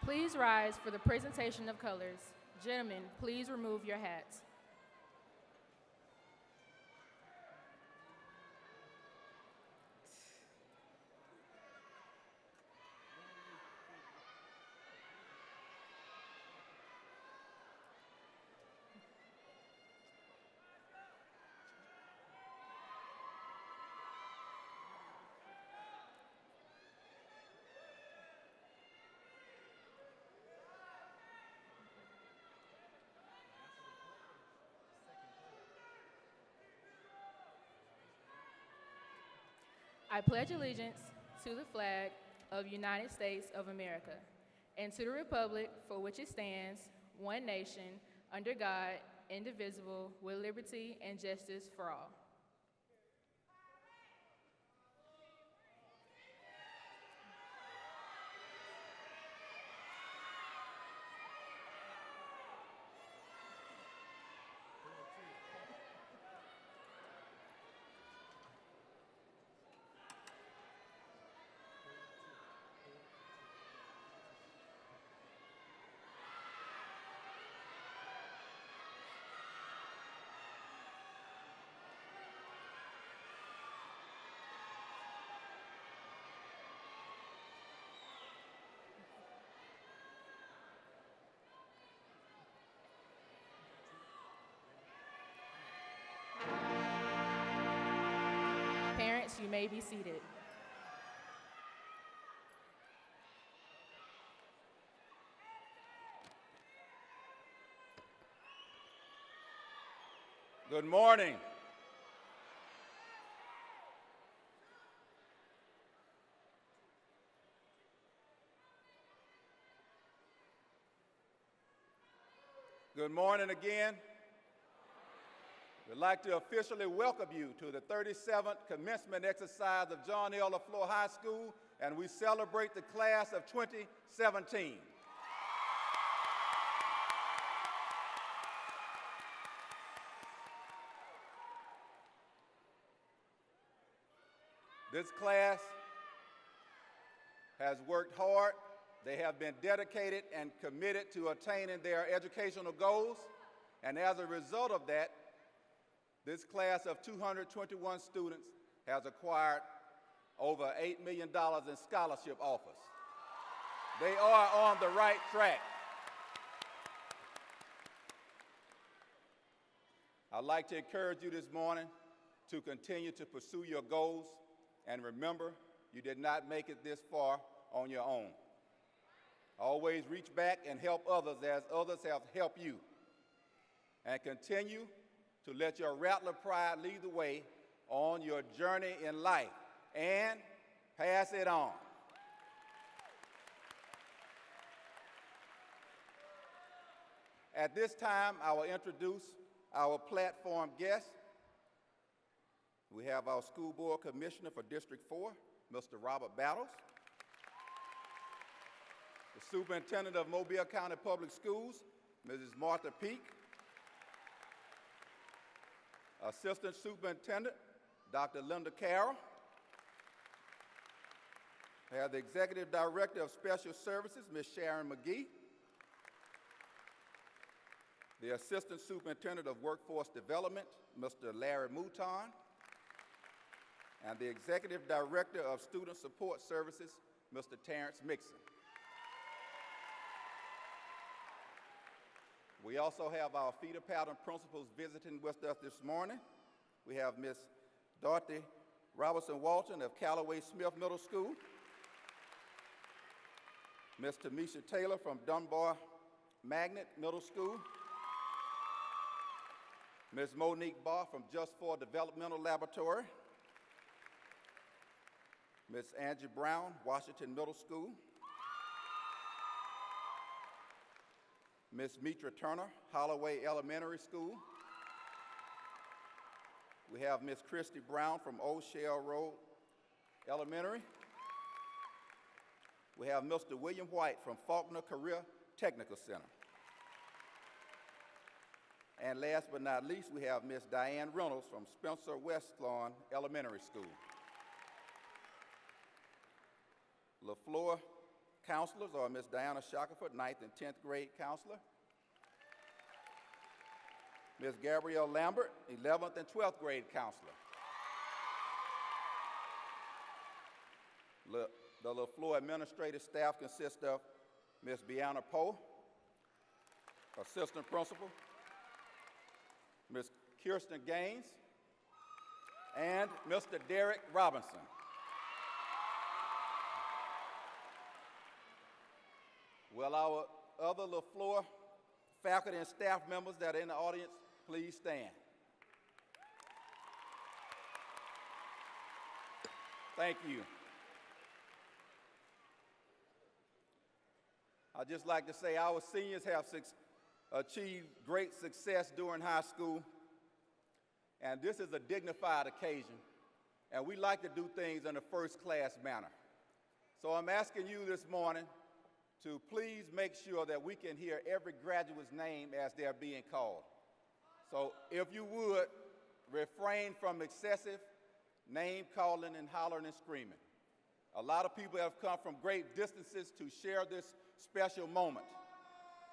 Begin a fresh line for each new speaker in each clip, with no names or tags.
Please rise for the presentation of colors. Gentlemen, please remove your hats. I pledge allegiance to the flag of the United States of America and to the republic for which it stands, one nation, under God, indivisible, with liberty and justice for all. Parents, you may be seated.
Good morning. Good morning again. We'd like to officially welcome you to the 37th commencement exercise of John L. LeFlore High School, and we celebrate the class of 2017. This class has worked hard. They have been dedicated and committed to attaining their educational goals, and as a result of that, this class of 221 students has acquired over $8 million in scholarship offers. They are on the right track. I'd like to encourage you this morning to continue to pursue your goals, and remember, you did not make it this far on your own. Always reach back and help others as others have helped you. And continue to let your Rattler pride lead the way on your journey in life and pass it on. At this time, I will introduce our platform guests. We have our School Board Commissioner for District 4, Mr. Robert Battles. The Superintendent of Mobile County Public Schools, Mrs. Martha Peak. Assistant Superintendent, Dr. Linda Carroll. We have the Executive Director of Special Services, Ms. Sharon McGee. The Assistant Superintendent of Workforce Development, Mr. Larry Mouton. And the Executive Director of Student Support Services, Mr. Terrence Mixon. We also have our feeder pattern principals visiting with us this morning. We have Ms. Dorothy Robertson-Walton of Callaway Smith Middle School, Ms. Tamisha Taylor from Dunbar Magnet Middle School, Ms. Monique Barr from Just For Developmental Laboratory, Ms. Angie Brown, Washington Middle School, Ms. Mitra Turner, Holloway Elementary School. We have Ms. Christy Brown from Old Shell Road Elementary. We have Mr. William White from Faulkner Career Technical Center. And last but not least, we have Ms. Diane Reynolds from Spencer West Lawn Elementary School. LeFlore counselors are Ms. Diana Shackelford, 9th and 10th grade counselor. Ms. Gabrielle Lambert, 11th and 12th grade counselor. The LeFlore administrative staff consists of Ms. Bianna Poe, assistant principal, Ms. Kirsten Gaines, and Mr. Derek Robinson. Will our other LeFlore faculty and staff members that are in the audience please stand? Thank you. I'd just like to say our seniors have achieved great success during high school, and this is a dignified occasion, and we like to do things in a first-class manner. So I'm asking you this morning to please make sure that we can hear every graduate's name as they're being called. So if you would, refrain from excessive name calling and hollering and screaming. A lot of people have come from great distances to share this special moment,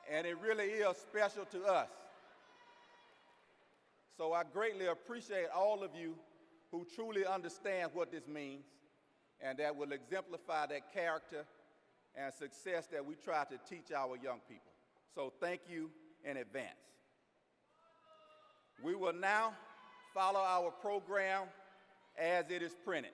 and it really is special to us. So I greatly appreciate all of you who truly understand what this means and that will exemplify that character and success that we try to teach our young people. So thank you in advance. We will now follow our program as it is printed.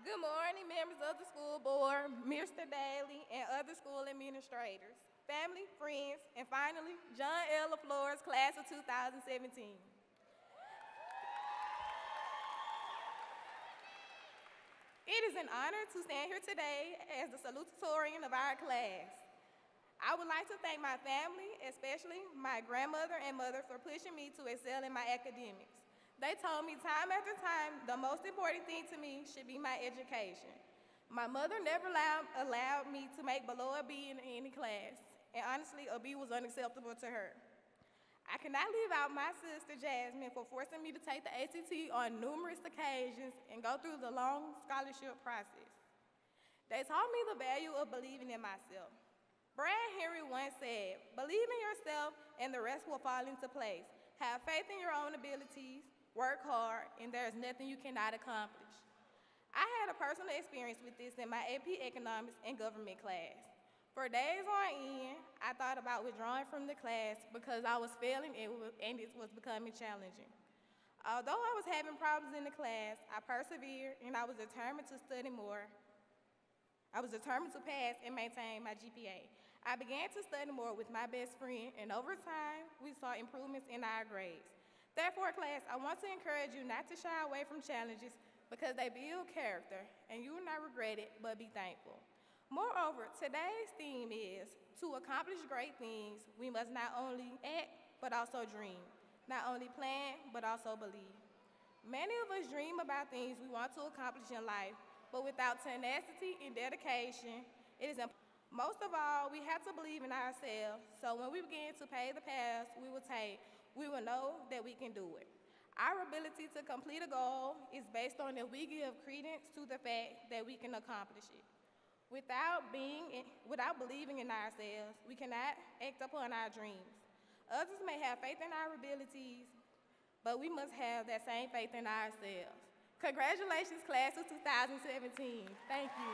Good morning, members of the school board, Mr. Daly, and other school administrators, family, friends, and finally, John L. LeFlore's class of 2017. It is an honor to stand here today as the salutatorian of our class. I would like to thank my family, especially my grandmother and mother, for pushing me to excel in my academics. They told me time after time the most important thing to me should be my education. My mother never allowed me to make below a B in any class, and honestly, a B was unacceptable to her. I cannot leave out my sister Jasmine for forcing me to take the ACT on numerous occasions and go through the long scholarship process. They taught me the value of believing in myself. Brad Henry once said, "Believe in yourself and the rest will fall into place. Have faith in your own abilities, work hard, and there is nothing you cannot accomplish." I had a personal experience with this in my AP Economics and Government class. For days on end, I thought about withdrawing from the class because I was failing and it was becoming challenging. Although I was having problems in the class, I persevered and I was determined to study more. I was determined to pass and maintain my GPA. I began to study more with my best friend, and over time, we saw improvements in our grades. Therefore, class, I want to encourage you not to shy away from challenges because they build character, and you will not regret it, but be thankful. Moreover, today's theme is, to accomplish great things, we must not only act, but also dream. Not only plan, but also believe. Many of us dream about things we want to accomplish in life, but without tenacity and dedication, it is impossible. Most of all, we have to believe in ourselves, so when we begin to pave the paths we will take, we will know that we can do it. Our ability to complete a goal is based on if we give credence to the fact that we can accomplish it. Without believing in ourselves, we cannot act upon our dreams. Others may have faith in our abilities, but we must have that same faith in ourselves. Congratulations, class of 2017. Thank you.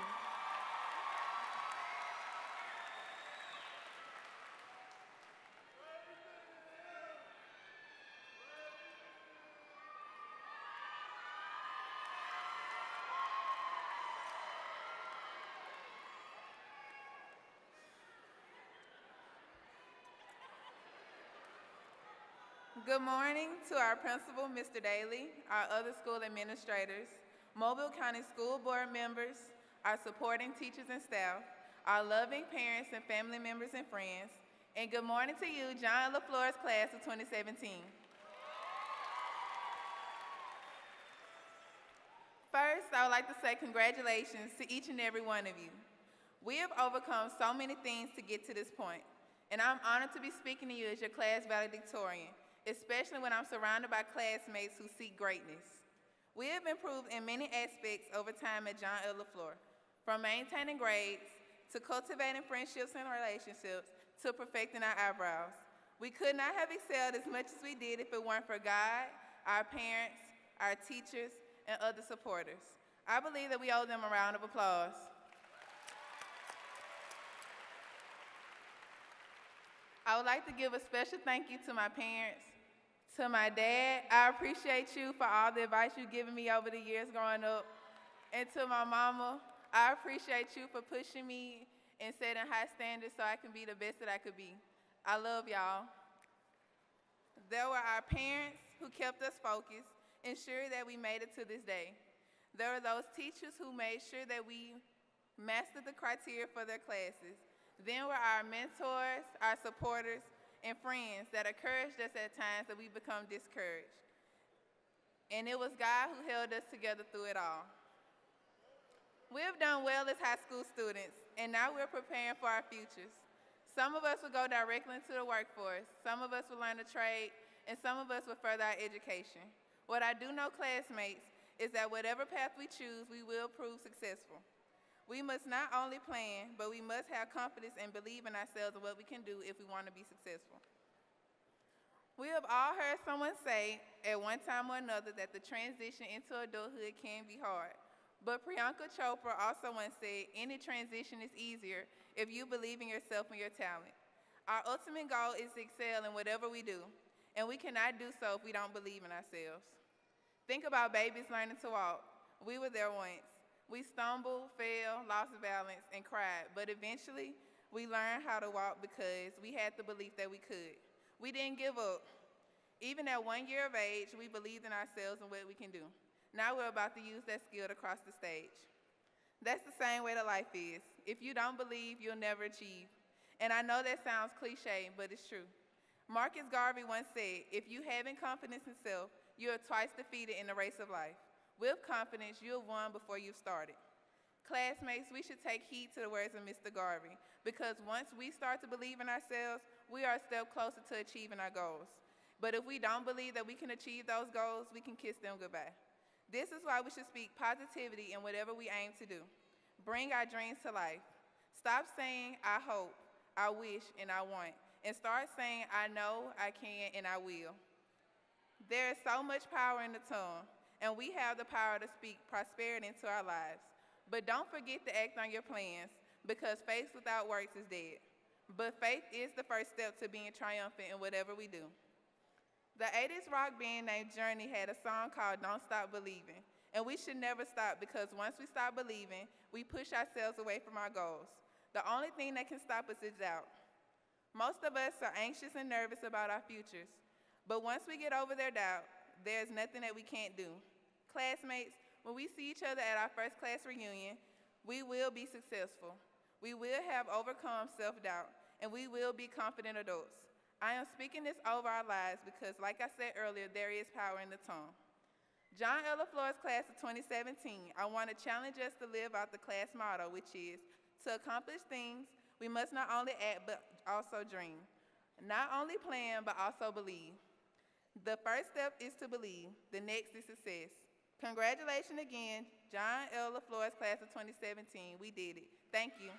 Good morning to our principal, Mr. Daly, our other school administrators, Mobile County School Board members, our supporting teachers and staff, our loving parents and family members and friends, and good morning to you, John LeFlore's class of 2017. First, I would like to say congratulations to each and every one of you. We have overcome so many things to get to this point, and I'm honored to be speaking to you as your class valedictorian, especially when I'm surrounded by classmates who seek greatness. We have improved in many aspects over time at John L. LeFlore, from maintaining grades, to cultivating friendships and relationships, to perfecting our eyebrows. We could not have excelled as much as we did if it weren't for God, our parents, our teachers, and other supporters. I believe that we owe them a round of applause. I would like to give a special thank you to my parents, to my dad. I appreciate you for all the advice you've given me over the years growing up. And to my mama, I appreciate you for pushing me and setting high standards so I can be the best that I could be. I love y'all. There were our parents who kept us focused, ensuring that we made it to this day. There were those teachers who made sure that we mastered the criteria for their classes. Then were our mentors, our supporters, and friends that encouraged us at times that we become discouraged. And it was God who held us together through it all. We have done well as high school students, and now we're preparing for our futures. Some of us will go directly into the workforce, some of us will learn a trade, and some of us will further our education. What I do know, classmates, is that whatever path we choose, we will prove successful. We must not only plan, but we must have confidence and believe in ourselves and what we can do if we want to be successful. We have all heard someone say at one time or another that the transition into adulthood can be hard. But Priyanka Chopra also once said, any transition is easier if you believe in yourself and your talent. Our ultimate goal is to excel in whatever we do, and we cannot do so if we don't believe in ourselves. Think about babies learning to walk. We were there once. We stumbled, fell, lost balance, and cried, but eventually we learned how to walk because we had the belief that we could. We didn't give up. Even at 1 year of age, we believed in ourselves and what we can do. Now we're about to use that skill to cross the stage. That's the same way that life is. If you don't believe, you'll never achieve. And I know that sounds cliche, but it's true. Marcus Garvey once said, if you haven't confidence in self, you are twice defeated in the race of life. With confidence, you have won before you've started. Classmates, we should take heed to the words of Mr. Garvey, because once we start to believe in ourselves, we are a step closer to achieving our goals. But if we don't believe that we can achieve those goals, we can kiss them goodbye. This is why we should speak positivity in whatever we aim to do. Bring our dreams to life. Stop saying, I hope, I wish, and I want, and start saying, I know, I can, and I will. There is so much power in the tongue, and we have the power to speak prosperity into our lives. But don't forget to act on your plans, because faith without works is dead. But faith is the first step to being triumphant in whatever we do. The 80s rock band named Journey had a song called Don't Stop Believing, and we should never stop, because once we stop believing, we push ourselves away from our goals. The only thing that can stop us is doubt. Most of us are anxious and nervous about our futures, but once we get over their doubt, there's nothing that we can't do. Classmates, when we see each other at our first class reunion, we will be successful. We will have overcome self-doubt, and we will be confident adults. I am speaking this over our lives because, like I said earlier, there is power in the tongue. John L. LeFlore's class of 2017, I want to challenge us to live out the class motto, which is, to accomplish things, we must not only act but also dream. Not only plan, but also believe. The first step is to believe. The next is success. Congratulations again, John L. LeFlore's class of 2017. We did it. Thank you.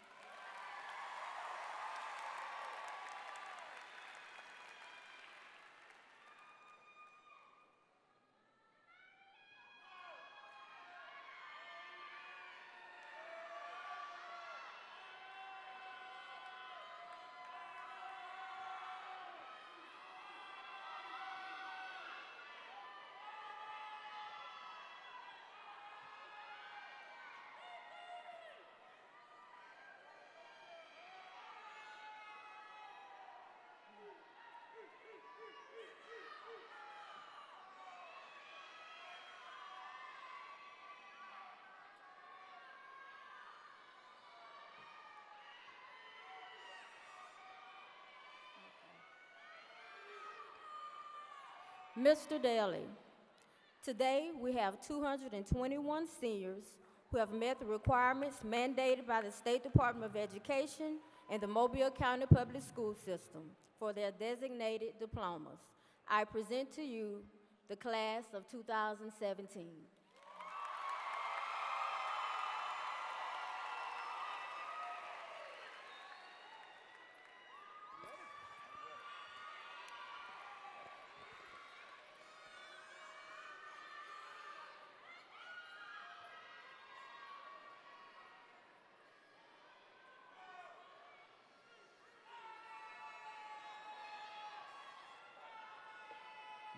Mr. Daly, Today, we have 221 seniors who have met the requirements mandated by the State Department of Education and the Mobile County Public School System for their designated diplomas. I present to you the class of 2017.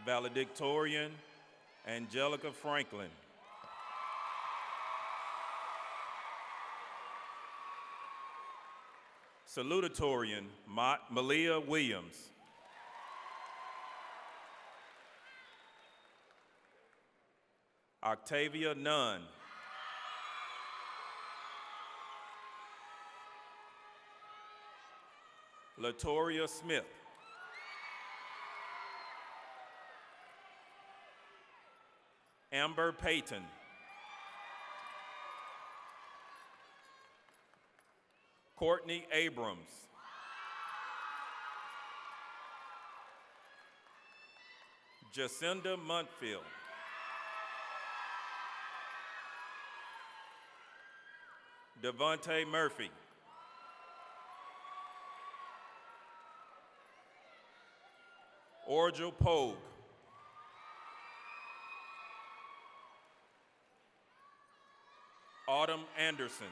Valedictorian, Angelica Franklin. Salutatorian, Malia Williams. Octavia Nunn. Latoria Smith. Amber Payton. Courtney Abrams. Jacinda Montfield. Devontae Murphy. Orgel Pogue. Autumn Anderson.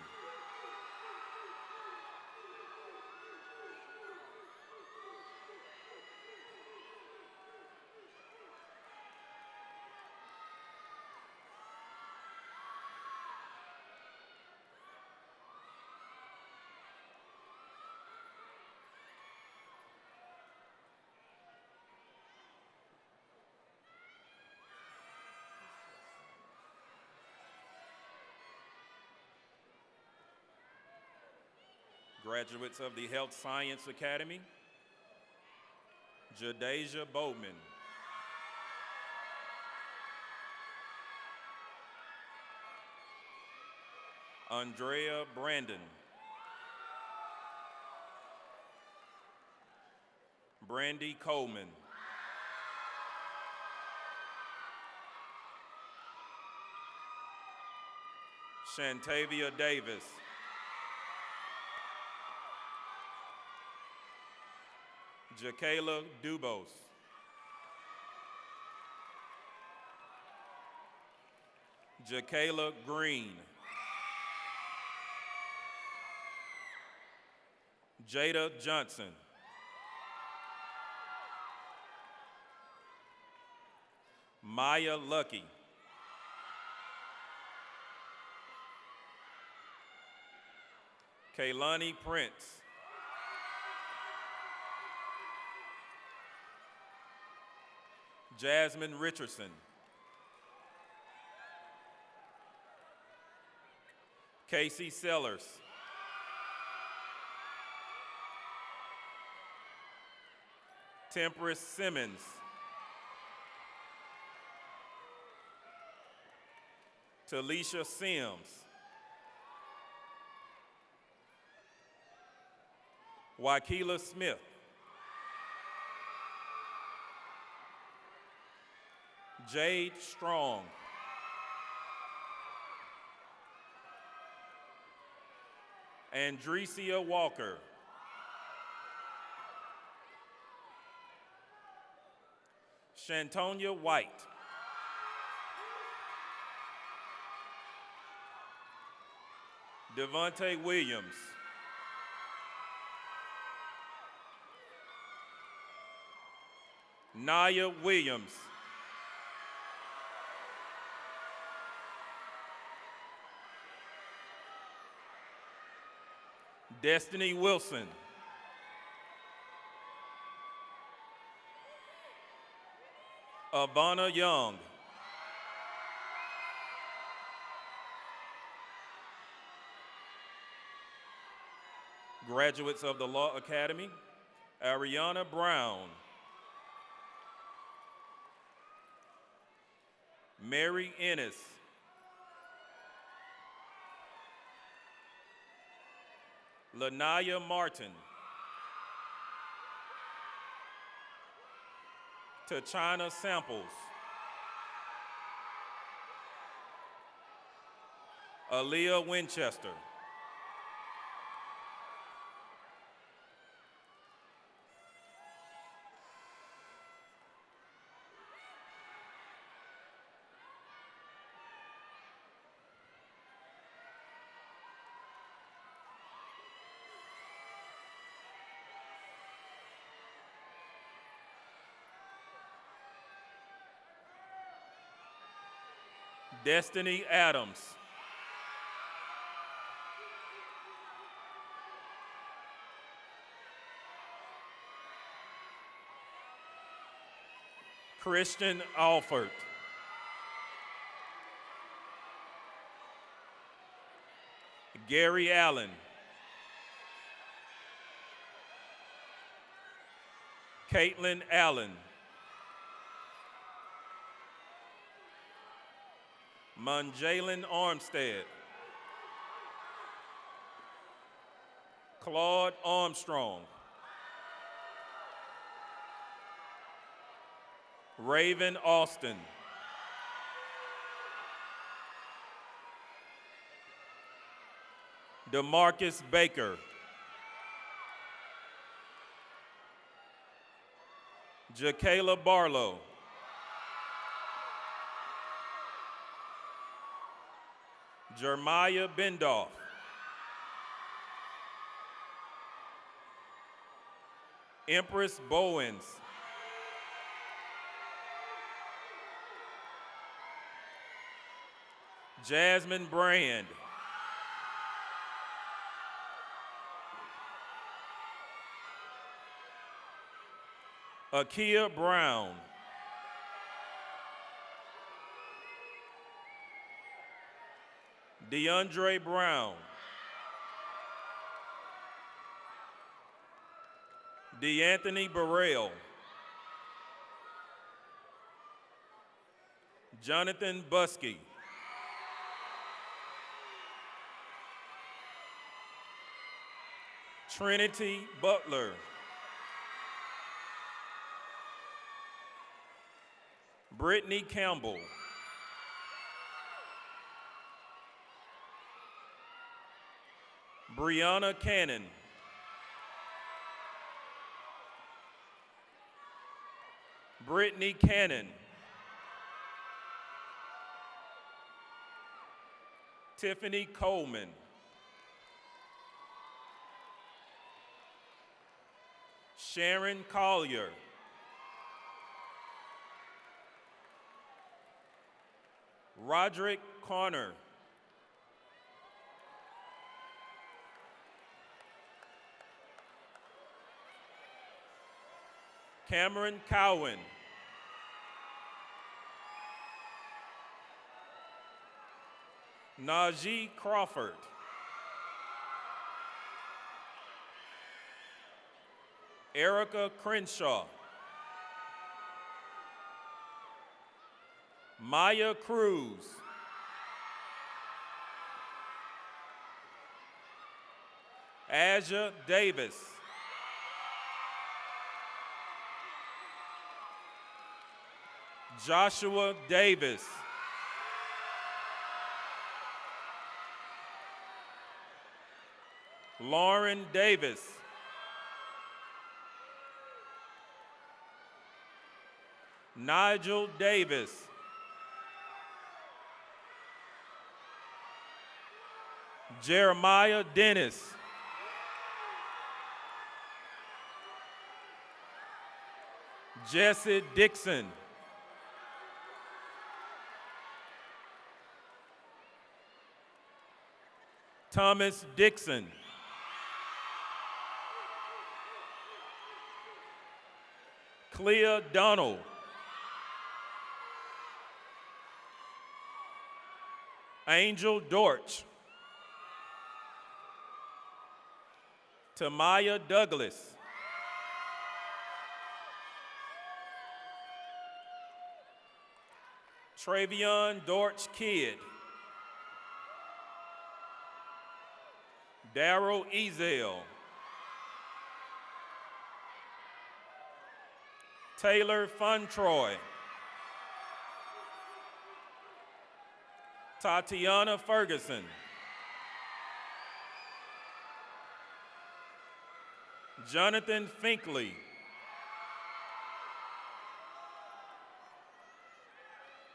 Graduates of the Health Science Academy, Jadasia Bowman. Andrea Brandon. Brandy Coleman. Shantavia Davis. Jakayla Dubos. Jakayla Green. Jada Johnson. Maya Lucky. Kaylani Prince. Jasmine Richardson. Casey Sellers. Temperance Simmons. Talisha Sims. Wakeela Smith. Jade Strong. Andresia Walker. Shantonia White. Devontae Williams. Naya Williams. Destiny Wilson. Ivana Young. Graduates of the Law Academy, Ariana Brown. Mary Ennis. Lanaya Martin. Tachina Samples. Aaliyah Winchester. Destiny Adams. Christian Alford. Gary Allen. Caitlin Allen. Monjalen Armstead. Claude Armstrong. Raven Austin. DeMarcus Baker. Jakayla Barlow. Jeremiah Bendoff. Empress Bowens. Jasmine Brand. Akia Brown. DeAndre Brown. DeAnthony Burrell. Jonathan Buskey. Trinity Butler. Brittany Campbell. Brianna Cannon. Brittany Cannon. Tiffany Coleman. Sharon Collier. Roderick Corner. Cameron Cowan. Najee Crawford. Erica Crenshaw. Maya Cruz. Aja Davis. Joshua Davis. Lauren Davis. Nigel Davis. Jeremiah Dennis. Jesse Dixon. Thomas Dixon. Clea Donald. Angel Dortch. Tamaya Douglas. Travion Dortch Kidd. Darrell Ezel. Taylor Funtroy. Tatiana Ferguson. Jonathan Finkley.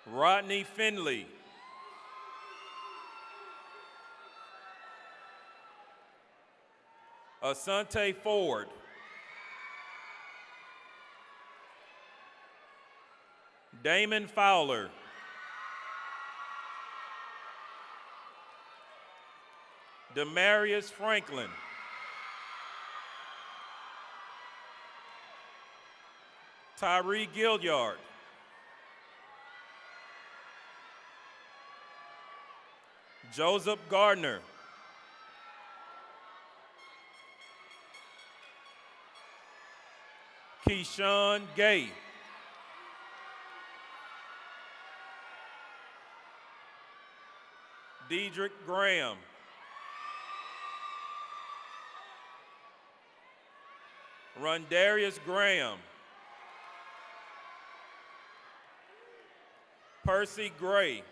Rodney Finley. Asante Ford. Damon Fowler. Demarius Franklin. Tyree Gilliard. Joseph Gardner. Keyshawn Gay. Dedrick Graham. Rondarius Graham. Percy Gray.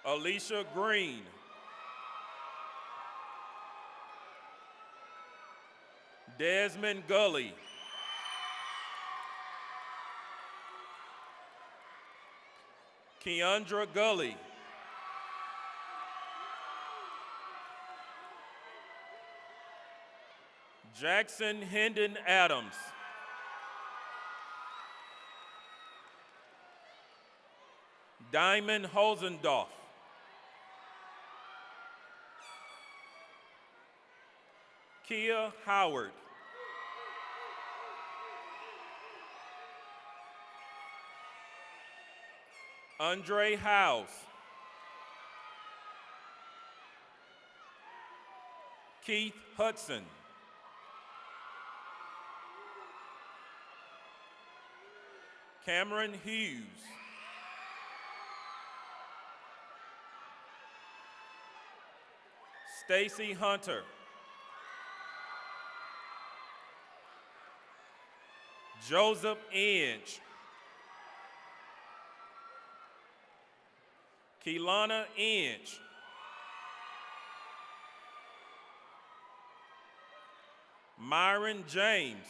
Alicia Green. Desmond Gully. Keandra Gully. Jackson Hendon Adams. Diamond Hosendorf. Kia Howard. Andre House. Keith Hudson. Cameron Hughes. Stacy Hunter. Joseph Inge. Kelana Inge. Myron James.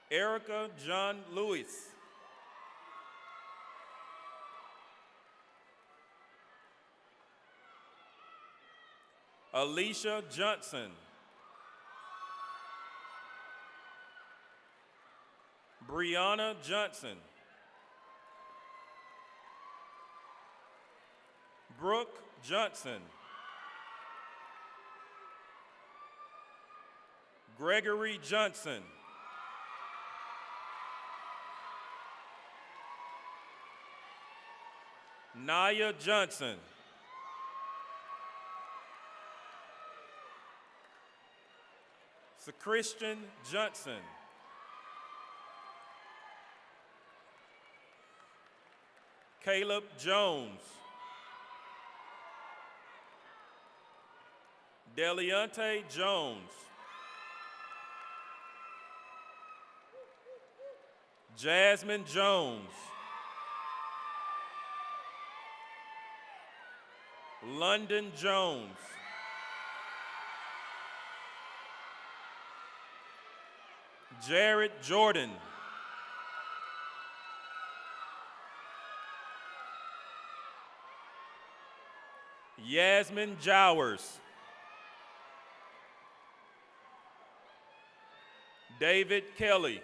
Erica John Lewis. Alicia Johnson. Brianna Johnson. Brooke Johnson. Gregory Johnson. Naya Johnson. Christian Johnson. Caleb Jones. Deliante Jones. Jasmine Jones. London Jones. Jared Jordan. Yasmin Jowers. David Kelly.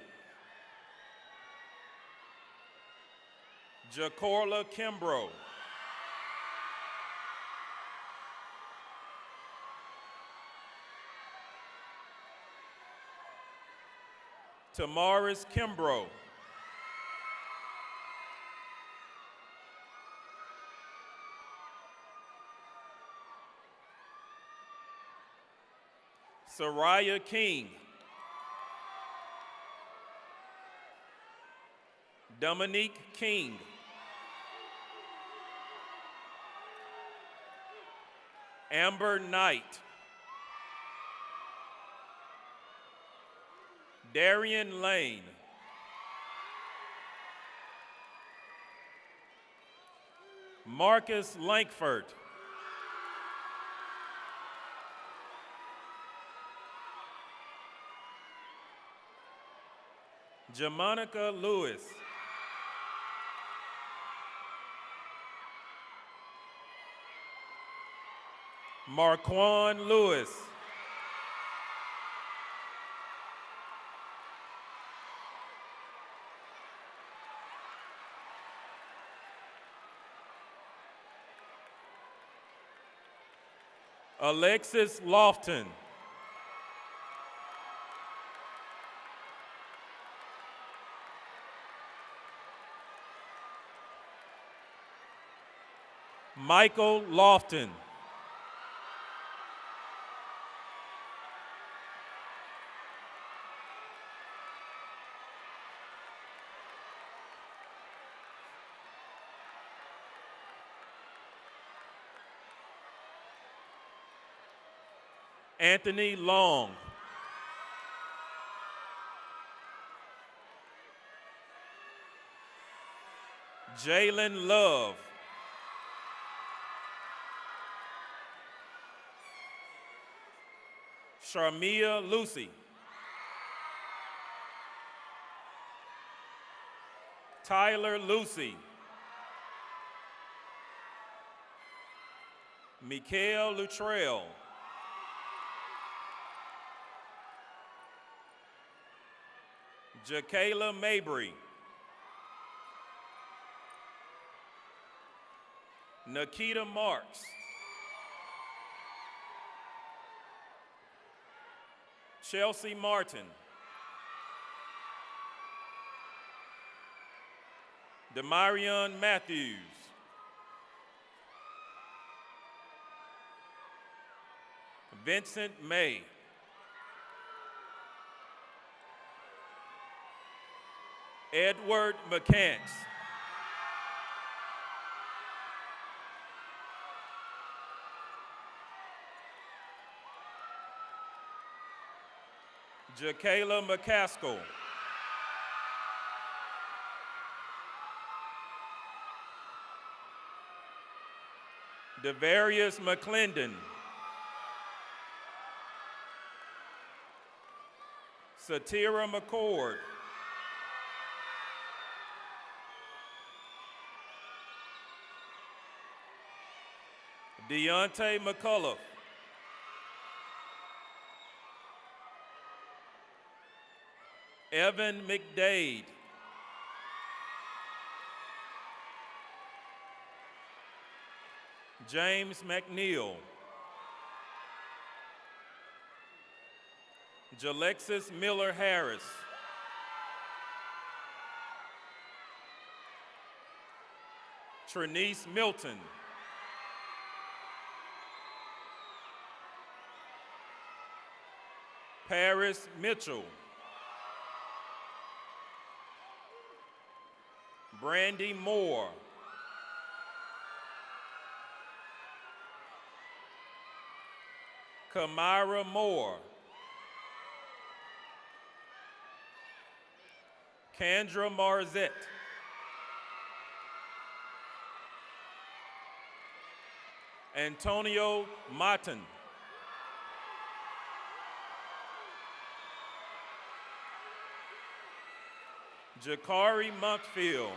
Jacorla Kimbrough. Tamaris Kimbrough. Soraya King. Dominique King. Amber Knight. Darian Lane. Marcus Lankford. Jamonica Lewis. Marquan Lewis. Alexis Lofton. Michael Lofton. Anthony Long. Jalen Love. Sharmia Lucy. Tyler Lucy. Mikael Luttrell. Jakayla Mabry. Nikita Marks. Chelsea Martin. Demarion Matthews. Vincent May. Edward McCants. Jakayla McCaskill. Devarius McClendon. Satira McCord. Deontay McCullough. Evan McDade. James McNeil. Jalexis Miller Harris. Trinice Milton. Paris Mitchell. Brandy Moore. Kamara Moore. Kendra Marzette. Antonio Martin. Jakari Monkfield.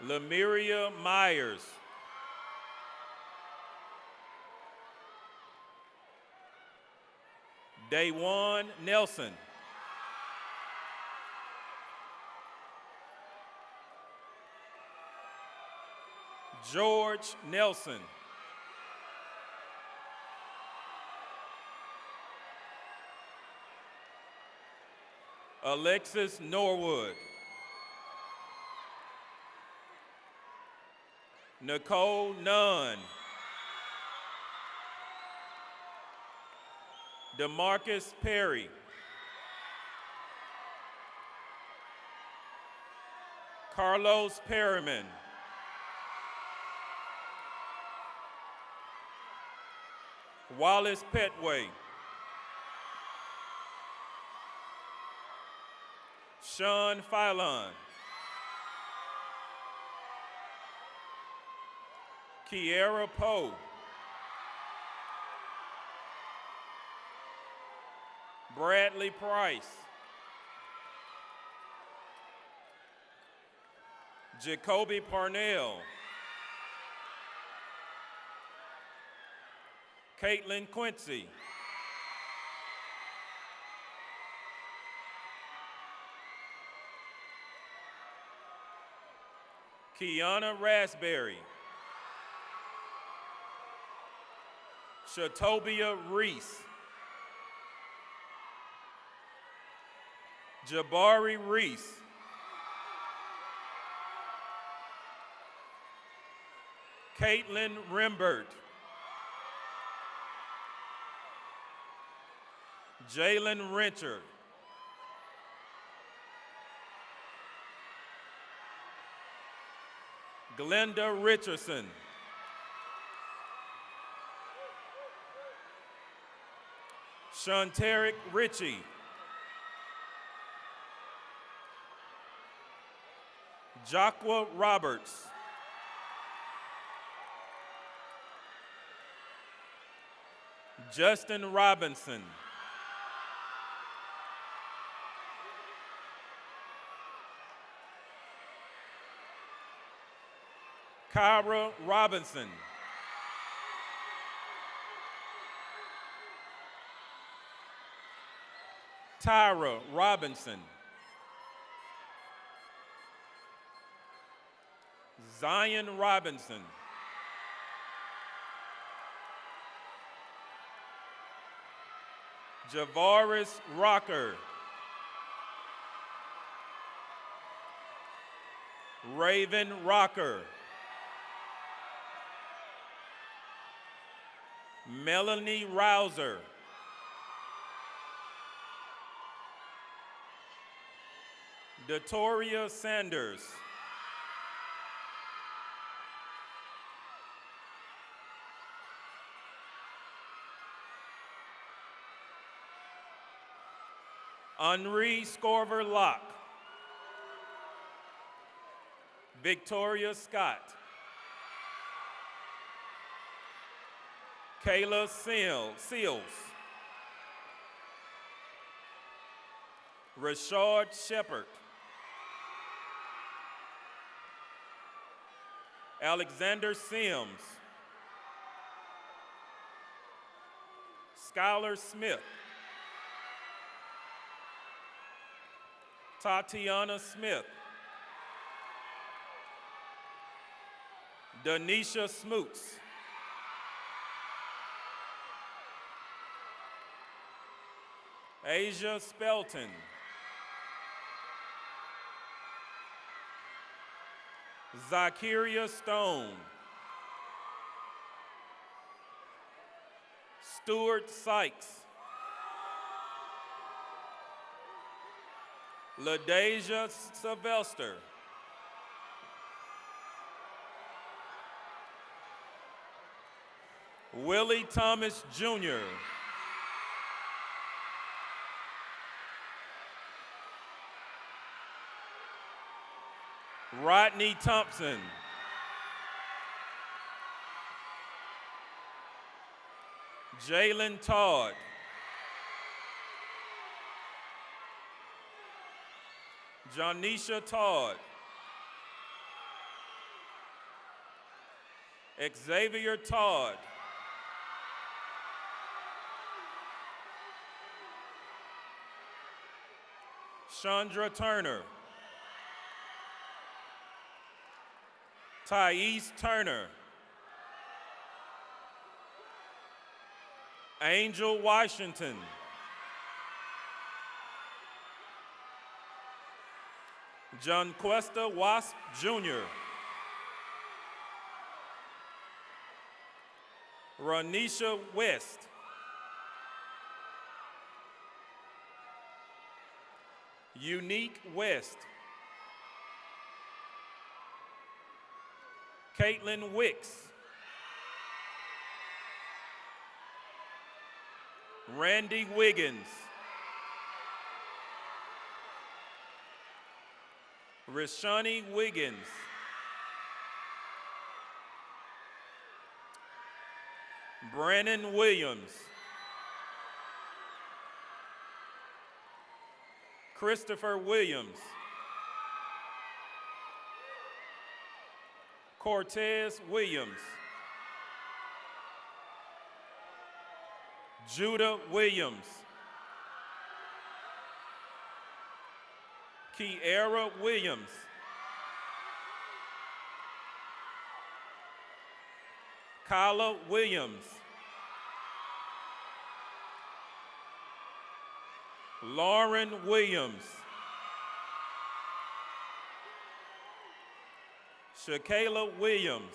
Lamiria Myers. Daywan Nelson. George Nelson. Alexis Norwood. Nicole Nunn. DeMarcus Perry. Carlos Perriman. Wallace Petway. Sean Philon. Kiera Poe. Bradley Price. Jacoby Parnell. Caitlin Quincy. Kiana Raspberry. Shatobia Reese. Jabari Reese. Caitlin Rimbert. Jalen Rencher. Glenda Richardson. Shanteric Ritchie. Jaqua Roberts. Justin Robinson. Kyra Robinson. Tyra Robinson. Zion Robinson. Javaris Rocker. Raven Rocker. Melanie Rouser. Datoria Sanders. Henri Scorver Locke. Victoria Scott. Kayla Seals. Rashard Shepard. Alexander Sims. Skylar Smith. Tatiana Smith. Danisha Smoots. Asia Spelton. Zakiria Stone. Stuart Sykes. LaDeja Sylvester. Willie Thomas Jr. Rodney Thompson. Jalen Todd. Janisha Todd. Xavier Todd. Chandra Turner. Thais Turner. Angel Washington. John Cuesta Wasp Jr. Ronisha West. Unique West. Caitlin Wicks. Randy Wiggins. Rishani Wiggins. Brandon Williams. Christopher Williams. Cortez Williams. Judah Williams. Kiera Williams. Kyla Williams. Lauren Williams. Shakayla Williams.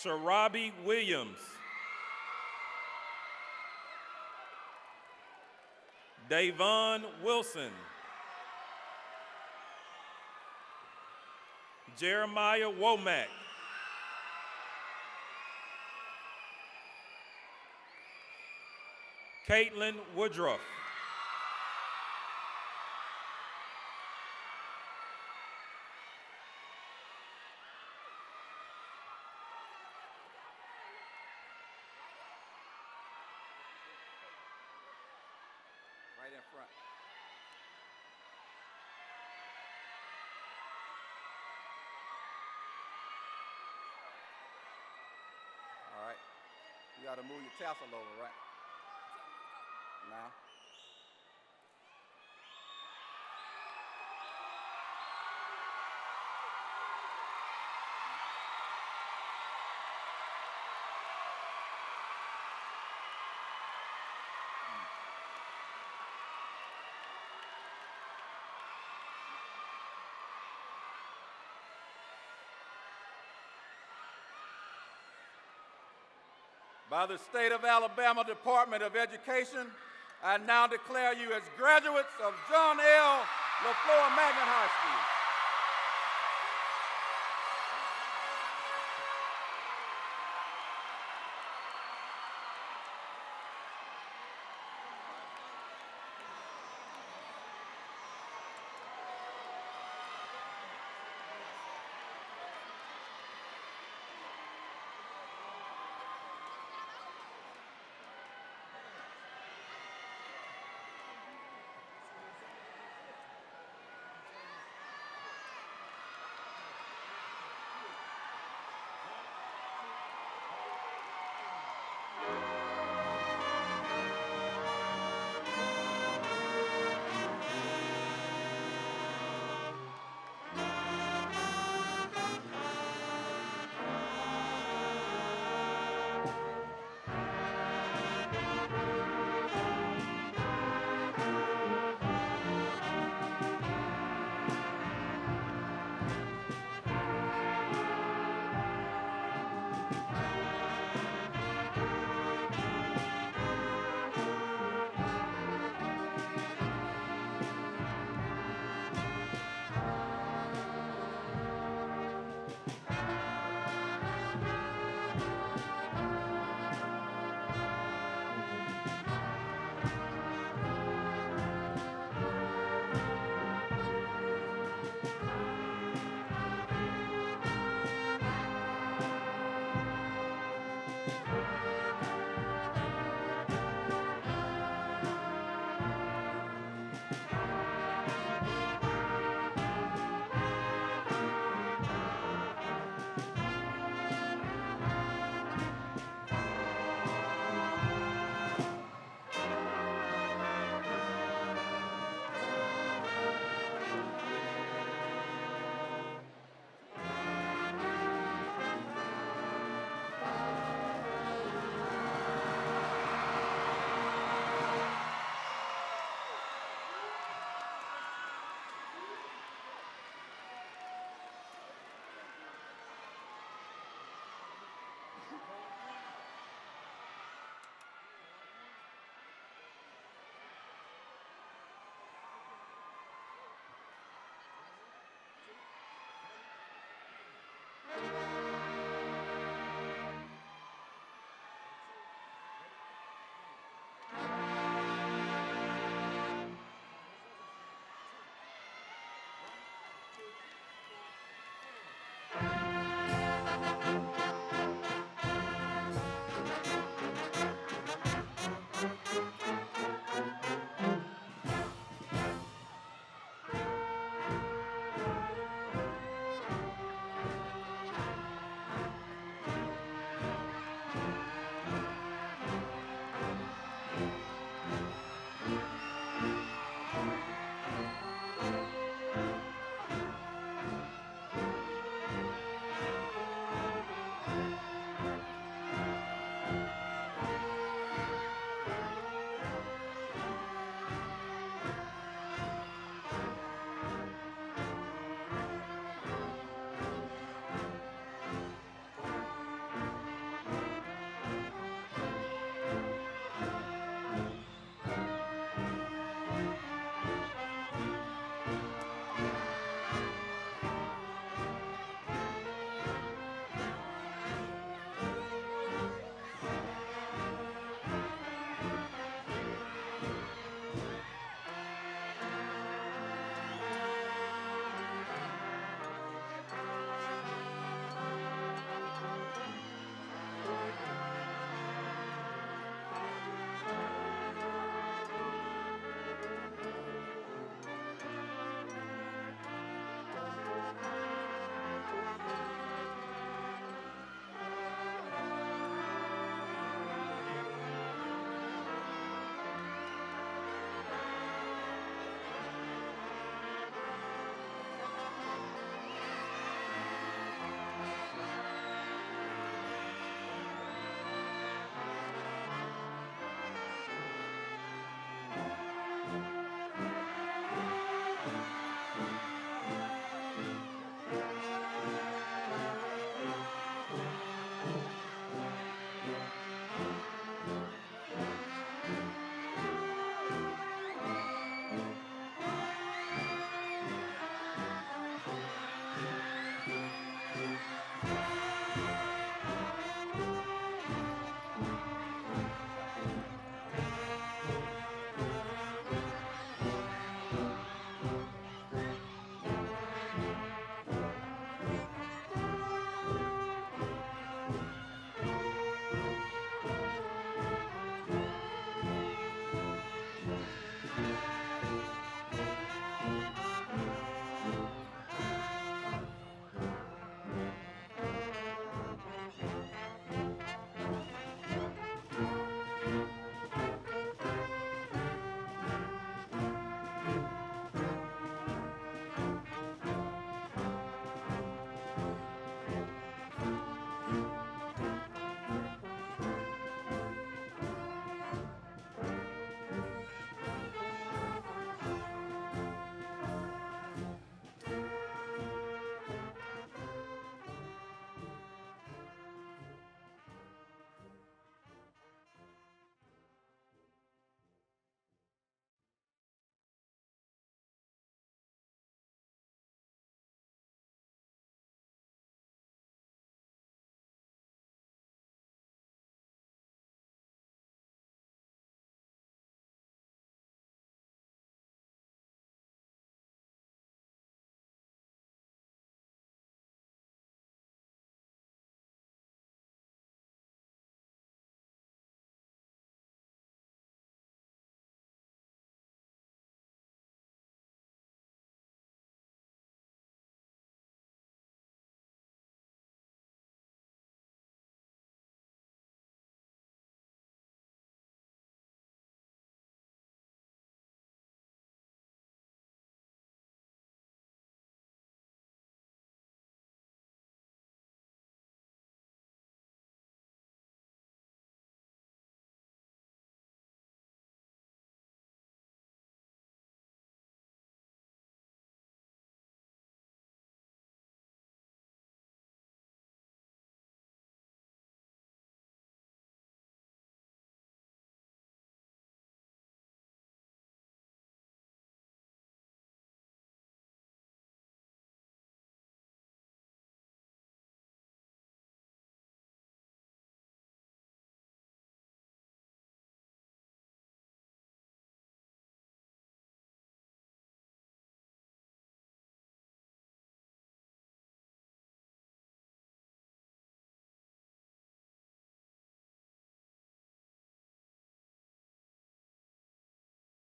Sharabi Williams. Davon Wilson. Jeremiah Womack. Caitlin Woodruff.
Right in front. All right. You got to move your tassel over, right? Now. By the State of Alabama Department of Education, I now declare you as graduates of John L. LeFlore Magnet High School.